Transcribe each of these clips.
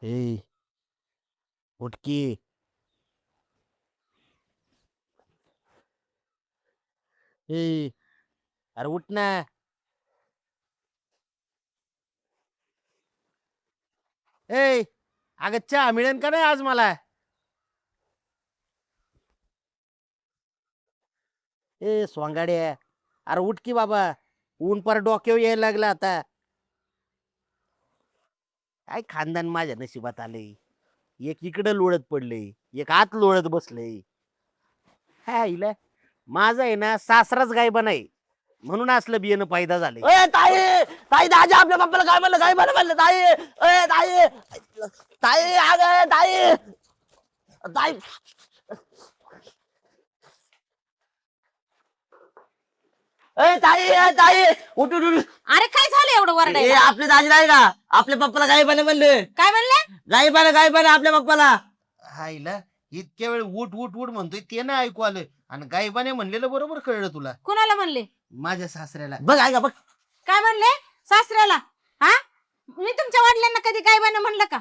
ए उठकी. ए अरे उठ ना. ए अगं चहा मिळेल का नाही आज मला? ए सोंगाड्या, अरे उठ की बाबा. ऊन पर डोक्यावर यायला लागलं आता. काय खानदान माझ्या नशिबात आलंय. एक इकडं लोळत पडलंय, एक आत लोळत बसलंय. हा इला माझा आहे ना सासराच गायबा नाही, म्हणून असलं बियाणं पैदा झालंय. ए ताई, ताई दाजी आपल्या पप्पाला काय म्हणलं ताई. ए ताई, ताई अगं ताई, ताई. ए ताई, ए ताई, उठ उठ उठ. अरे काय झालं एवढं ए वरडायला? आपले दाजी नाही का, आपल्या पप्पाला काय म्हणले. काय म्हणले? गाई आपल्या पप्पाला. हा इला इतक्या वेळ उठ उठ उठ म्हणतोय ते ना ऐकू आलं, आणि गायबाने म्हणलेलं बरोबर कळलं तुला. कुणाला म्हणले? माझ्या सासऱ्याला. बघ ऐका बघ. काय म्हणले? सासऱ्याला? हा, मी तुमच्या वडिलांना कधी गायबानं म्हणलं का?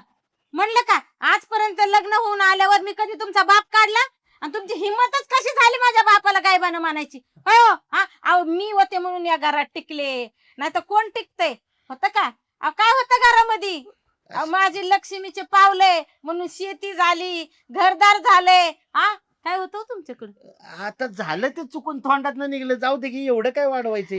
म्हणलं का? आजपर्यंत लग्न होऊन आल्यावर मी कधी तुमचा बाप काढला? आणि तुमची हिंमतच कशी झाली माझ्या बापाला गायबानं म्हणायची? होय हो, हा अहो मी होते म्हणून या घरात टिकले, नाही तर कोण टिकतंय? होतं का? अहो काय होतं घरामध्ये? अहो, माझी लक्ष्मीचे पावले म्हणून शेती झाली, घरदार झाले. हा काय होतं तुमच्याकडे? आता झालं ते चुकून तोंडात निघलं, जाऊ दे की एवढं काय वाढवायचंय.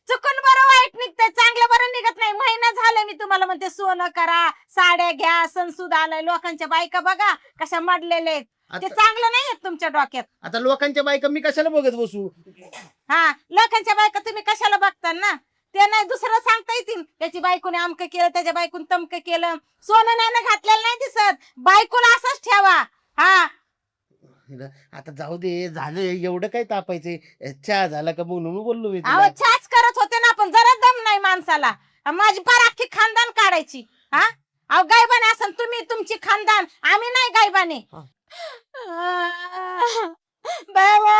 चुकून बरं वाईट निघतंय, चांगलं बरं निघत नाही. महिना झालाय मी तुम्हाला म्हणते सोनं करा, साड्या घ्या, सणसूद आलाय. लोकांच्या बायका बघा कशा मडलेले आहेत. ते आता चांगलं नाही येत तुमच्या डोक्यात. आता लोकांच्या बायका मी कशाला बघत बसू? हा लोकांच्या बायका तुम्ही कशाला बघता ना? ते नाही दुसरं सांगता येतील, त्याची बायकोने अमकं केलं, त्याच्या बायकोने तमकं केलं. सोनं नाही घातलेलं नाही दिसत, बायकोला असंच ठेवा. हा आता जाऊ दे, झालं एवढं काय तापायचंय. चहा झाला का म्हणून बोललो मी अहो तुला. छाच करत होते ना, पण जरा दम नाही माणसाला. माझी पार अख्खी खानदान काढायची. हा अहो गायबाने असन तुम्ही, तुमची खानदान, आम्ही नाही गायबाने. बाबा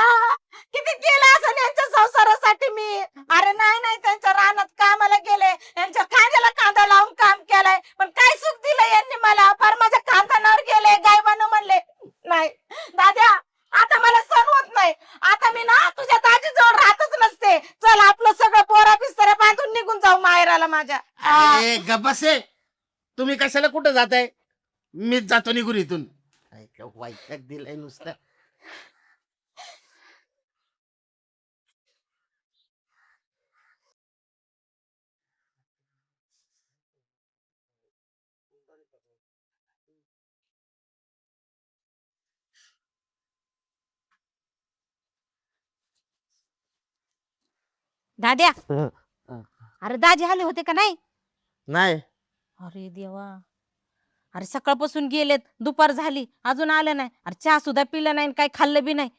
किती केलं असं यांच्या संसारासाठी मी. अरे नाही नाही, त्यांच्या रानात कामाला गेले, यांच्या खांद्याला कांदा लावून काम केलंय, पण काय सुख दिलं यांनी मला? फार माझ्या खानदानावर गेले, गायबानं म्हणले. नाही दाद्या, आता मला सण होत नाही. आता मी ना तुझ्या दाजी जवळ राहतच नसते. चल आपलं सगळं पोरा पिस्तऱ्या बांधून निघून जाऊ माहेराला माझ्या. ए गप्पसे, तुम्ही कशाला कुठं जाताय? मीच जातो निघून इथून. वाईट दिलाय नुसतं. दाद्या, अरे दाजी आले होते का नाही? नाही अरे देवा, अरे सकाळपासून गेलेत, दुपार झाली अजून आलं नाही. अरे चहा सुद्धा पिलं नाही, काही खाल्लं बी नाही.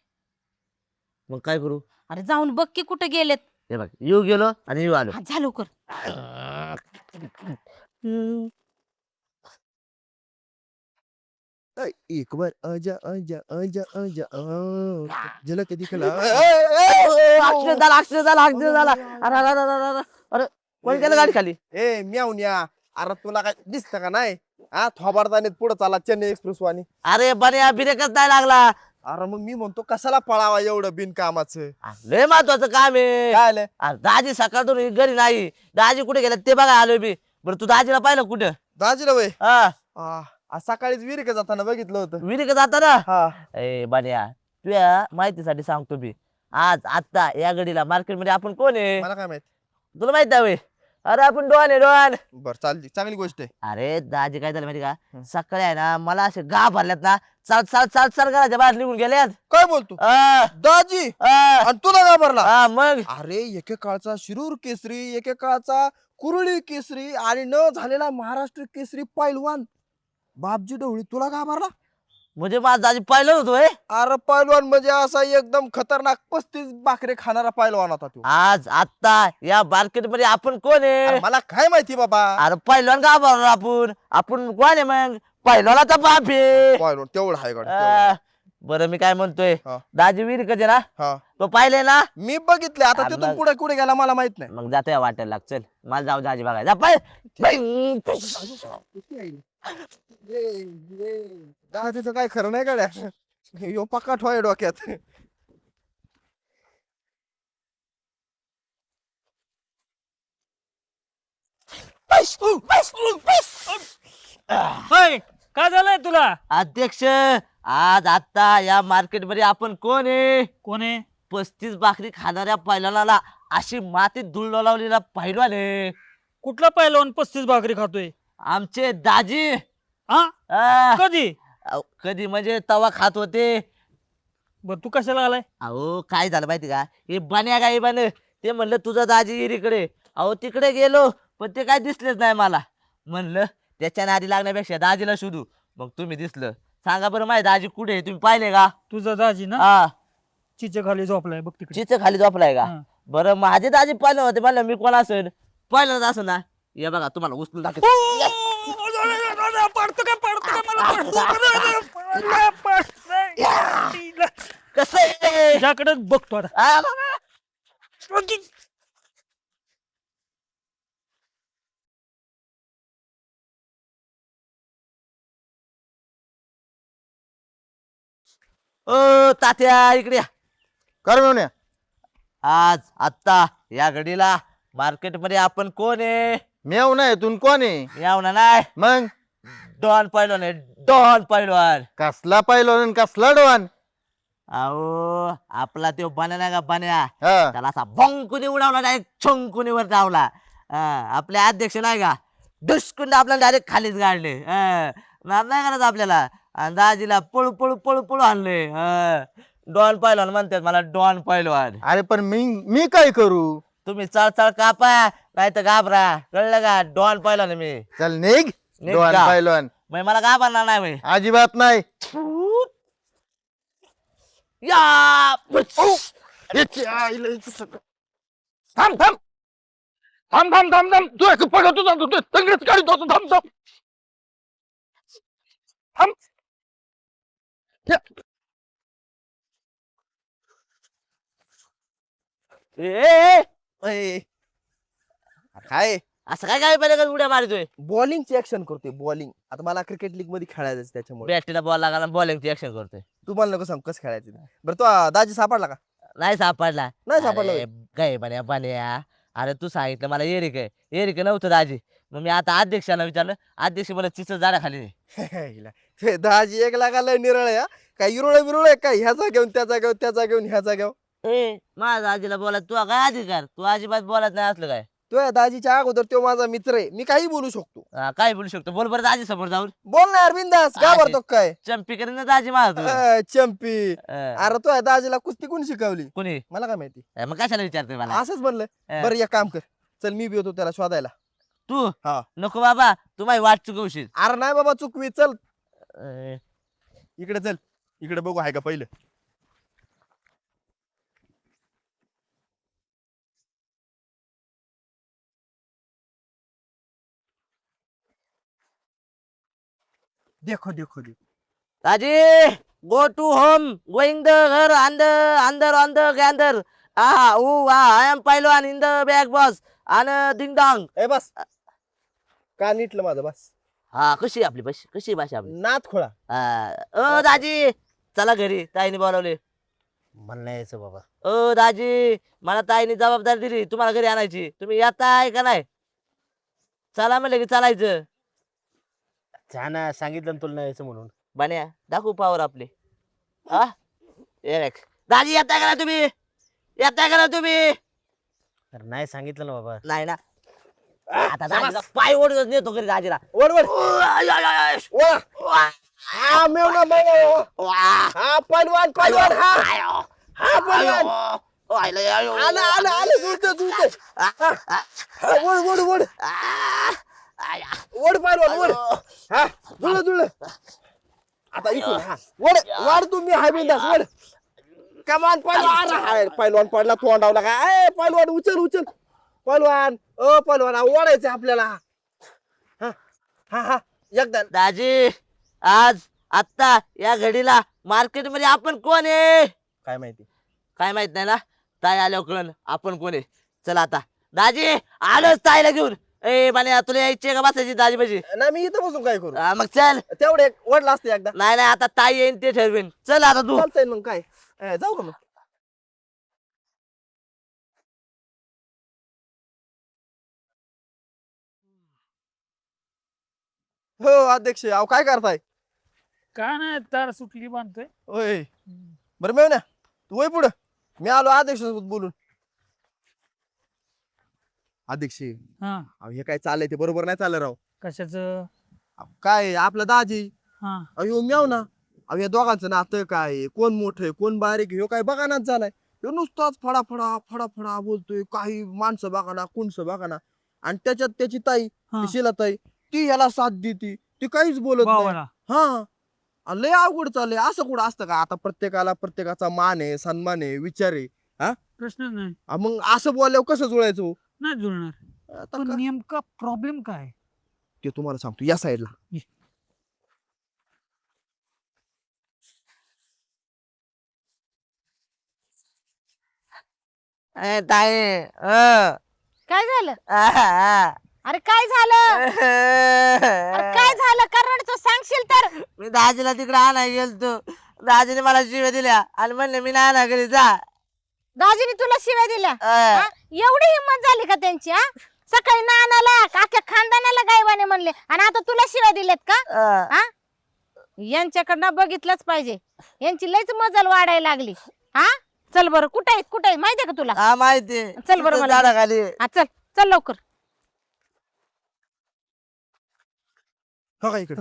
मग काय करू? अरे जाऊन बघ की कुठे गेलेत. हे बघ, येऊ गेलो आणि येऊ आलो. हा जा लवकर. एक बार आजा आजा आजा आजा झलक दिखला. ऍक्सिडेंट झाला. अरे अरे अरे अरे अरे. अरे कोण गेलं गाडी खाली? ए म्यावन्या, अरे तुला काय दिसत का नाही? हा थोबाडदानीत पुढे चाला चेन्नई एक्सप्रेस वाणी. अरे बन्या ब्रेकच नाही लागला. अरे मग मी म्हणतो कशाला पळावा एवढं बिनकामाचं? लय महत्वाचं काम आहे. काय आलं? अरे दाजी सकाळतून घरी नाही, दाजी कुठे गेले ते बघा आलोय मी. बरं तू दाजीला पाहिलं कुठं? दाजीला वय हा आज सकाळीच विहिरी का जाताना बघितलं होतं. विहिरी का जाता ना? हा ए बन्या, तुझ्या माहितीसाठी सांगतो मी, आज आता या घडीला मार्केट मध्ये आपण कोण आहे मला काय माहित. तुला माहित आहे? अरे आपण डॉन आहे डॉन. बर चालली, चांगली गोष्ट आहे. अरे दाजी काय झालं माहिती का, सकाळी आहे ना मला असे गा भरल्यात ना, चाल चाल चाल चाल घराच्या बाहेर निघून गेल्यात. काय बोलतो दाजी? आणि तुला घाबरला? मग अरे एकेकाळचा शिरूर केसरी, एकेकाळचा कुरळी केसरी आणि न झालेला महाराष्ट्र केसरी पैलवान बापजी ढवळी तुला घाबरला? म्हणजे माझा दाजी पाहिलं होतोय. अरे पैलवान म्हणजे असा एकदम खतरनाक 35 बाकरे खाणारा पैलवान होता तो. आज आता या मार्केट मध्ये आपण कोण अरे आहे? मला काय माहिती बाबा. अरे पहिलवान का बरोबर आपण कोण आहे मग? पहिलवानाचा बाप आहे. पैलवान तेवढा आहे गाडी. बरं मी काय म्हणतोय, हा. दाजी विहीर कधी ना हा तो पाहिले ना? मी बघितले, आता अरे तिथून मग- पुढे कुठे गेला मला माहित नाही. मग जातोय वाटायला लाग. चल मला जाऊ दाजी बघायला. जा, पळ. दाजीचं काय खरं नाही गड्या. यो पक्का ठोय डोक्यात. होय काय झालंय तुला? अध्यक्ष आज आता या मार्केट मध्ये आपण कोण आहे? कोण आहे? 35 भाकरी खाणाऱ्या पैलवानाला अशी मातीत धूळ लावलेला पैलवान आहे. कुठला पहिलवान 35 भाकरी खातोय? आमचे दाजी. हा आ, कधी? कधी म्हणजे तवा खात होते. बर तू कशाला आलाय? अहो काय झालं माहिती का, हे बन्या गाई बन ते म्हणलं तुझा दाजी येईल इकडे. अहो तिकडे गेलो पण ते काय दिसलेच नाही मला. म्हणलं त्याच्या नादी लागण्यापेक्षा दाजीला शोधू. मग तुम्ही दिसलं. सांगा बरं माझे दाजी कुठे आहे? तुम्ही पाहिले का? तुझा दाजी ना हा चिचे खाली झोपलाय बघ तिकडे. चिच खाली झोपलाय का? हा. बरं माझे दाजी पाहिलं होते. म्हणलं मी कोण असेल? पहिल्यांदा असं ना. हे बघा तुम्हाला उचलून दाखव. पडतो का पडतो का मला पडतो. कसं आहे? तुझ्याकडे बघतो आता. आ, ओ तात्या इकडे या. कर मेवण्या. आज आत्ता या घडीला मार्केट मध्ये आपण कोण आहे? मेव नाही तू कोण आहे? यावना नाही, मग डॉन पैलवान आहे. डॉन पैलवान. कसला पहिलवान कसला डोन? अहो आपला तो बन्या नाही का बन्या, हा त्याला असा भंकुनी उडावला डायरेक्ट छंकुनी वर धावला. आपले अध्यक्ष नाही का दुष्कुंड आपल्याला डायरेक्ट खालीच गाडले. नाद नाही करत आपल्याला. आणि दाजीला पळू पळू पळू पळू आणले. डॉन पैलवान म्हणतात मला, डॉन पैलवान. अरे पण मी काय करू? तुम्ही चळचळ कापा नाही तर घाबरा, कळलं का? डॉन पैलवान आहे मी. चल निघ. निघ डोन का? पहिलवान मग मला घाबरणार नाही मी. अजिबात नाही. या याची आईला इथं- थांब थांब थांब थांब थांब थांब तू एक पडतो जातो तू तंगडीच काढतो थांब थांब थांब. ए, ए, ए, काय असं काय काय पहिले उड्या मारतोय? बॉलिंगची ऍक्शन करतोय बॉलिंग. आता मला क्रिकेट लीग मध्ये खेळायचं त्याच्यामुळे बॅटीला बॉल लागला, बॉलिंगची ऍक्शन करतोय. तुम्हाला नको सांग कसं खेळायचं ते. बरं तो दाजी सापडला का? नाही सापडला. नाही सापडला अरे, काय बन्या बन्या, अरे तू सांगितलं मला एरिक आहे. एरिक नव्हतं दाजी. मग मी आता अध्यक्षांना विचारलं. अध्यक्ष मला चिच झाडा खाली आहे. हिला. ते दाजी एक लागायला निरळ आहे हा. काय इरुळ बिरुळ आहे काय? ह्याचा घेऊन त्याचा घेऊन त्याचा घेऊन ह्याचा घेऊन. ए माझ्या दाजीला बोलत तू काय अधिकार? तू अजिबात बोलत नाही असलं काय? तो या दाजीच्या अगोदर तो माझा मित्र आहे. मी काही बोलू शकतो. काय बोलू शकतो? बोल बरं दाजी समोर जाऊन. बोल ना यार बिंदास का अरे. भरतो काय? चंपी करीन ना दाजी माझा तू. चंपी. अं, अरे तो या दाजीला कुस्ती कोणी शिकवली? कोणी? मला काय माहिती. मग कशाला विचारतोय मला? असंच म्हणलं. अं, बरं एक काम कर. चल मी बी होतो त्याला शोधायला. तू हा. नको बाबा, तू माझी वाट चुकवशील. अरे नाही बाबा चुकवी. चल अं, इकडे चल. इकडे बघू आहे का पहिलं. देखो देखो देखो. दाजी go to home, going the घर, अंदर अंदर on the gather. I am पहिलवान इन द बॅग बॉस आणि डिंग डॉंग. ए बस. का नीटलं माझं बस. हा कशी आहे आपली भाषा? कशी आहे भाषा आपली? नाथ खोळा. ओ दाजी चला घरी, ताईने बोलावले. मला नाही यायचं बाबा. ओ दाजी मला ताईने जबाबदारी दिली तुम्हाला घरी आणायची. तुम्ही येताय का नाही? चला म्हणलं की चालायचं. छान सांगितलं ना तुला नाही यायचं म्हणून. बन्या दाखवू पावर आपली. हा ये रे. दाजी येताय का नाही तुम्ही? येताय का नाही तुम्ही? अरे नाही सांगितलं ना बाबा. नाही ना. आता दाजीला पाय ओढून नेतो घरी दाजीला. ओढ ओढ. I, I, I, I. ओढ. हा मेवणा मेवणा. हा पैलवान पैलवान हा. हा पैलवान. आलं आलं आलं जुळतं जुळतं. ओढ ओढ ओढ. ओढ पैलवान ओढ. हा जुळलं जुळलं. आता इकडून हा ओढ वाढ तुम्ही हाय बिंदास ओढ. कमान पैलवान. हाय पैलवान पडला तोंडावला काय? ए पैलवान उचल उचल. पैलवान ओ पैलवान ओढायचं आपल्याला. हा हा हा एकदा. दाजी आज आत्ता या घडीला मार्केट मध्ये आपण कोण आहे? काय माहिती. काय माहित नाही ना? ताई आल्यावर कळण आपण कोण आहे. चला आता दाजी आलोच ताईला घेऊन. ए माने तुला यायची का बसायची दाजी पाशी? नाही मी इथं बसून काय करू मग चल. तेवढे एक वडला असते एकदा नाही नाही आता ताई येईन ते ठरवेन. चल आता तू. चालतंय मग काय जाऊ का मग हो अध्यक्ष अहो काय करताय काय नाही तार सुटली बांधतोय. होय बरं मेव ना तू वय पुढं मी आलो अध्यक्षासोबत बोलून अध्यक्ष हा अहो हे काय चाललंय ते बरोबर नाही चाललं राव कशाच. अहो, काय आपलं दाजी हा अहो म्याव ना अहो या दोघांचं नातं काय आहे? कोण मोठं आहे कोण बारीक आहे ह्यो काय बघानाच झालाय ह्यो नुसताच फडाफडा फडाफडा बोलतोय काही माणसं बघाना कुणसं बघाना आणि त्याच्यात त्याची ताई हा. ती शिलाताई ती ह्याला साथ देती ती काहीच बोलत नाही भावाला. हा आणि लय अवघड चाललंय असं कुठं असतं का आता प्रत्येकाला प्रत्येकाचा मान आहे सन्मान आहे विचार आहे प्रश्न नाही. मग असं बोलल्यावर कसं जुळायचं हो? नाही जुळणार. आता पण का- नेमका प्रॉब्लेम काय. ते तुम्हाला सांगतो या साईडला ए ताई काय झालं अरे काय झालं अरे काय झालं कारण तू सांगशील तर. मी दाजीला तिकडे आणाय गेलतो. दाजीने मला शिव्या दिल्या आणि म्हणले मी नाही आणा घरी जा. दाजीने तुला शिव्या दिल्या अं, हा? एवढी हिंमत झाली का त्यांची हा सकाळी नानाला अख्ख्या खानदानाला गायवाने म्हणले आणि आता तुला शिव्या दिल्यात का अं. हा यांच्याकडनं बघितलंच पाहिजे यांची लयच मजल वाढायला लागली. हा चल बरं कुठे आहेत माहितीये का तुला. हा माहिती. चल बरं मला. झाडाखाली. हा चल चल लवकर. हो का इकडे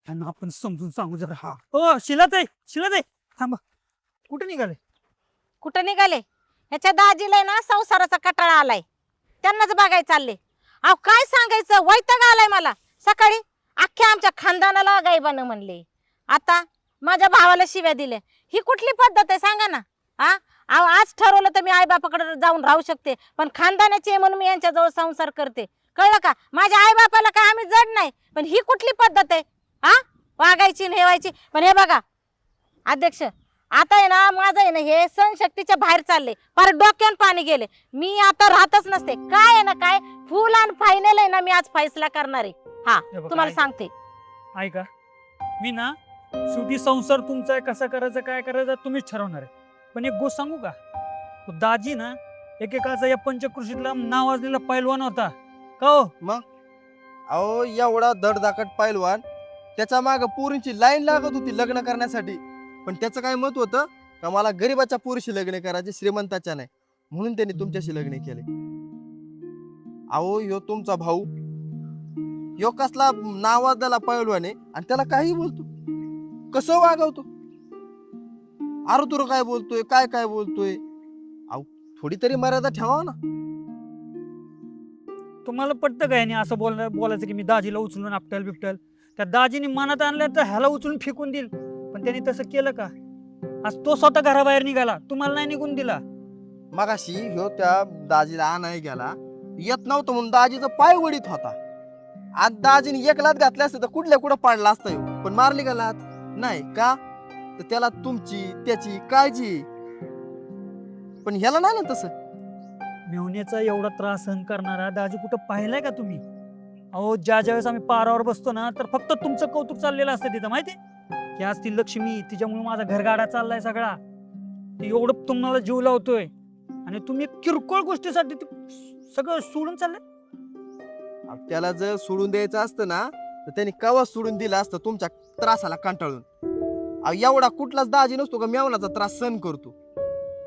आणि आपण समजून सांगू जरा. हा हो शिलाताई थांबा. कुठे निघाले. कुठं निघाले ह्याच्या दाजीला ना संसाराचा कटाळा आलाय त्यांनाच बघायला चालले. अहो काय सांगायचं वैताग आलाय मला. सकाळी अख्ख्या आमच्या खानदानाला गायबानं म्हणले आता माझ्या भावाला शिव्या दिल्या. ही कुठली पद्धत आहे सांगा ना. हा अहो आज ठरवलं तर मी आई बापाकडे जाऊन राहू शकते पण खानदानाची आहे म्हणून मी यांच्याजवळ संसार करते कळलं का. माझ्या आई बापाला काय आम्ही जड नाही पण ही कुठली पद्धत आहे हा वागायची नेवायची. पण हे बघा अध्यक्ष आता आहे ना माझं आहे ना हे सहनशक्तीच्या बाहेर चालले फार डोक्यावर पाणी गेले. मी आता राहतच नसते काय आहे ना काय फुल आणि फायनल आहे ना मी आज फैसला करणार आहे. हा हे बघा, तुम्हाला ऐक. सांगते ऐका मी ना शेवटी संसार तुमचा आहे कसा करायचा काय करायचं तुम्हीच ठरवणार आहे. पण एक गोष्ट सांगू का तो दाजी ना एकेकाचा या पंचकृषीतला नावाजलेला पैलवान होता का हो. अहो एवढा धडधाकट पैलवान त्याच्या माग पोरींची लाईन लागत होती लग्न करण्यासाठी पण त्याचं काय मत होतं का मला गरीबाच्या पोरीशी लग्न करायचे श्रीमंताच्या नाही म्हणून त्यांनी तुमच्याशी लग्न केले. अहो ह्यो तुमचा भाऊ ह्यो कसला नावाजलेला पैलवान आहे आणि त्याला काही बोलतो कसं वागवतो अरे तुला काय बोलतोय काय बोलतोय. अहो थोडी तरी मर्यादा ठेवा ना. तुम्हाला पटतं काय नाही असं बोलायचं की मी दाजीला उचलून आपटल बिपटल. त्या दाजीने मनात आणलं तर ह्याला उचलून फेकून देईल पण त्यांनी तसं केलं का. आज तो स्वतः घराबाहेर निघाला तुम्हाला नाही निघून दिला. मगाशी ह्यो त्या दाजीला आणाय गेला येत नव्हतं म्हणून दाजीचा पाय वडीत होता. आज दाजीने एक लात घातली असते तर कुठल्या कुठं पाडला असता ह्यो. पण मारली का लात नाही का तर त्याला तुमची त्याची काळजी आहे. पण ह्याला नाही ना तसं. मेवण्याचा एवढा त्रास सहन करणारा दाजी कुठं पाहिलाय का तुम्ही. अहो ज्यावेळेस आम्ही पारावर बसतो ना तर फक्त तुमचं कौतुक चाललेलं असतं तिथं माहिती की आज ती लक्ष्मी तिच्यामुळे माझा घरगाडा चाललाय सगळा. ती एवढं तुम्हाला जीव लावतोय आणि तुम्ही किरकोळ गोष्टीसाठी सगळं सोडून चाललंय. अहो, त्याला जर सोडून द्यायचं असतं ना तर त्यांनी कवा सोडून दिलं असतं तुमच्या त्रासाला कंटाळून. अहो, एवढा कुठलाच दाजी नसतो का मेवनाचा त्रास सहन करतो.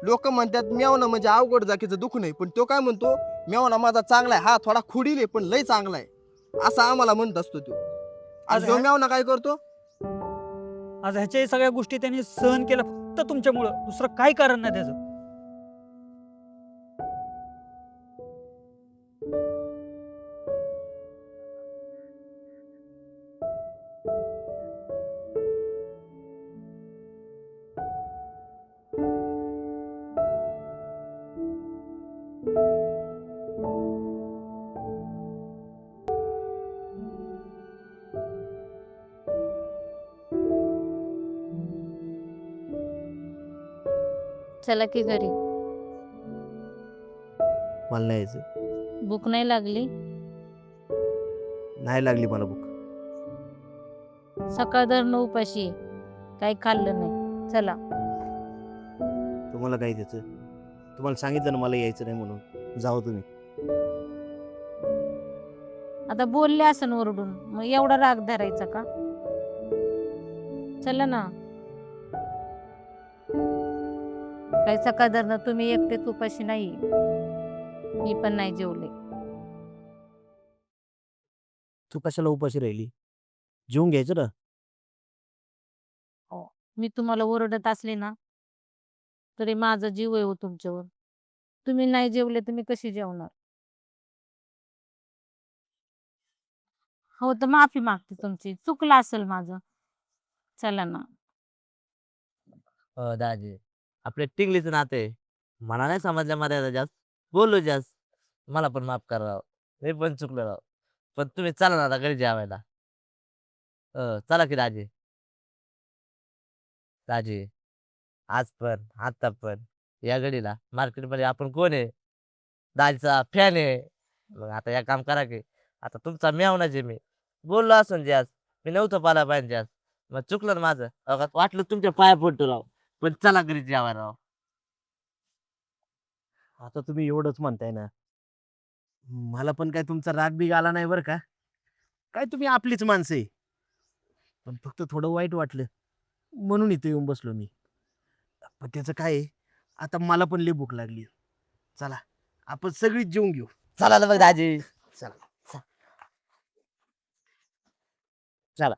लोक म्हणतात मेवना म्हणजे अवघड जाकीचं दुःख नाही पण तो काय म्हणतो मेवना माझा चांगला आहे हा थोडा खुडील आहे पण लय चांगला आहे असं आम्हाला म्हणत असतो तो. आज आणि मेवना काय करतो आज ह्याच्याही सगळ्या गोष्टी त्यांनी सहन केल्या फक्त तुमच्यामुळं दुसरं काही कारण नाही त्याचं. चला की घरी मला नाही यायचं. भूक नाही लागली नाही लागली मला भूक. सकाळ धरणं उपाशी आहे. काही खाल्लं नाही. चला. तुम्हाला काय त्याचं? तुम्हाला सांगितलं ना मला यायचं नाही म्हणून. जाओ तुम्ही. आता बोलले असं ओरडून मग एवढा राग धरायचा का? चला ना. काही सकाळ धरणं तुम्ही एकटेच उपाशी नाही. मी पण नाही जेवले. तू कशाला उपाशी राहिली? जेवून घ्यायचं ना. मी तुम्हाला ओरडत असले ना तरी माझा जीव आहे हो तुमच्यावर. तुम्ही नाही जेवले तर मी कशी जेवणार? हो तर माफी मागते तुमची. चुकलं असेल माझं. चला ना. दाजी आपले टिंगलीचं नाते आहे. मला नाही समजल्या मर्यादा जास्त बोललो जास्त. मला पण माफ करा राव. मी पण चुकलो राव. पण तुम्ही चला ना आता घरी जेवायला. चला की दाजी. दाजी आज पण आता पण या घडीला मार्केटमध्ये आपण कोण आहे? दाजीचा फॅन आहे. मग आता या काम करा की आता तुमचा मेवना जे मी बोललो असून जे आज मी नव्हतं पाला पाहिजे आज. मग चुकलं ना माझं. अहो, वाटलं तुमच्या पाया पडतो राव. पण चला घरी जेवायला राव. आता तुम्ही एवढंच म्हणताय ना. मला पण काय तुमचा राग बिग आला नाही बरं का. काय तुम्ही आपलीच माणसं आहे. पण फक्त थोडं वाईट वाटलं म्हणून इथे येऊन बसलो मी. पण त्याचं काय आहे, आता मला पण लई भूक लागली. चला आपण सगळीच जेवून घेऊ. चला ना मग दाजी. चला. चला.